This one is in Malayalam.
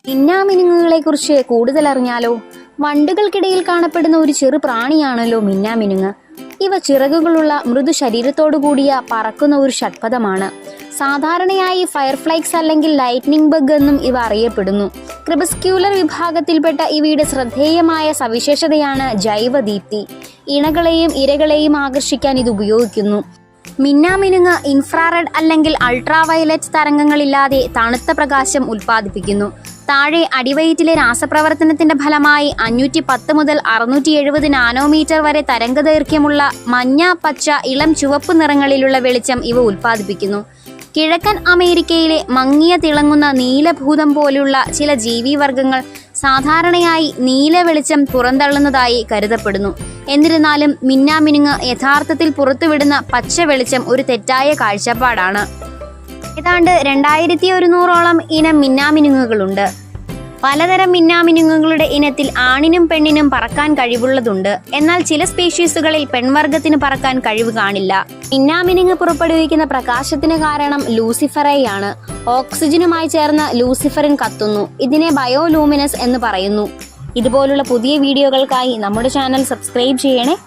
മിന്നാമിനുങ്ങുകളെ കുറിച്ച് കൂടുതൽ അറിഞ്ഞാലോ? വണ്ടുകൾക്കിടയിൽ കാണപ്പെടുന്ന ഒരു ചെറു പ്രാണിയാണല്ലോ മിന്നാമിനുങ്ങ്. ഇവ ചിറകുകളുള്ള മൃദു ശരീരത്തോടു കൂടിയ പറക്കുന്ന ഒരു ഷഡ്പദമാണ്. സാധാരണയായി ഫയർഫ്ലൈക്സ് അല്ലെങ്കിൽ ലൈറ്റ്നിംഗ് ബഗ് എന്നും ഇവ അറിയപ്പെടുന്നു. ക്രിബസ്ക്യൂലർ വിഭാഗത്തിൽപ്പെട്ട ഇവയുടെ ശ്രദ്ധേയമായ സവിശേഷതയാണ് ജൈവദീപ്തി. ഇണകളെയും ഇരകളെയും ആകർഷിക്കാൻ ഇത് ഉപയോഗിക്കുന്നു. മിന്നാമിനുങ്ങ് ഇൻഫ്രാറെഡ് അല്ലെങ്കിൽ അൾട്രാവയലറ്റ് തരംഗങ്ങളില്ലാതെ തണുത്ത പ്രകാശം ഉൽപ്പാദിപ്പിക്കുന്നു. താഴെ അടിവയറ്റിലെ രാസപ്രവർത്തനത്തിന്റെ ഫലമായി 510 മുതൽ 670 നാനോമീറ്റർ വരെ തരംഗദൈർഘ്യമുള്ള മഞ്ഞ, പച്ച, ഇളം ചുവപ്പ് നിറങ്ങളിലുള്ള വെളിച്ചം ഇവ ഉൽപ്പാദിപ്പിക്കുന്നു. കിഴക്കൻ അമേരിക്കയിലെ മങ്ങിയ തിളങ്ങുന്ന നീലഭൂതം പോലുള്ള ചില ജീവിവർഗങ്ങൾ സാധാരണയായി നീല വെളിച്ചം പുറന്തള്ളുന്നതായി കരുതപ്പെടുന്നു. എന്നിരുന്നാലും മിന്നാമിനുങ്ങ് യഥാർത്ഥത്തിൽ പുറത്തുവിടുന്ന പച്ച വെളിച്ചം ഒരു തെറ്റായ കാഴ്ചപ്പാടാണ്. ഏതാണ്ട് 2100ഓളം ഇനം മിന്നാമിനുങ്ങുകളുണ്ട്. പലതരം മിന്നാമിനുങ്ങുകളുടെ ഇനത്തിൽ ആണിനും പെണ്ണിനും പറക്കാൻ കഴിവുള്ളതുണ്ട്. എന്നാൽ ചില സ്പീഷീസുകളിൽ പെൺവർഗത്തിന് പറക്കാൻ കഴിവ് കാണില്ല. മിന്നാമിനുങ്ങ് പുറപ്പെടുവിക്കുന്ന പ്രകാശത്തിന് കാരണം ലൂസിഫറയാണ്. ഓക്സിജനുമായി ചേർന്ന് ലൂസിഫറിൻ കത്തുന്നു. ഇതിനെ ബയോലൂമിനസ് എന്ന് പറയുന്നു. ഇതുപോലുള്ള പുതിയ വീഡിയോകൾക്കായി നമ്മുടെ ചാനൽ സബ്സ്ക്രൈബ് ചെയ്യണേ.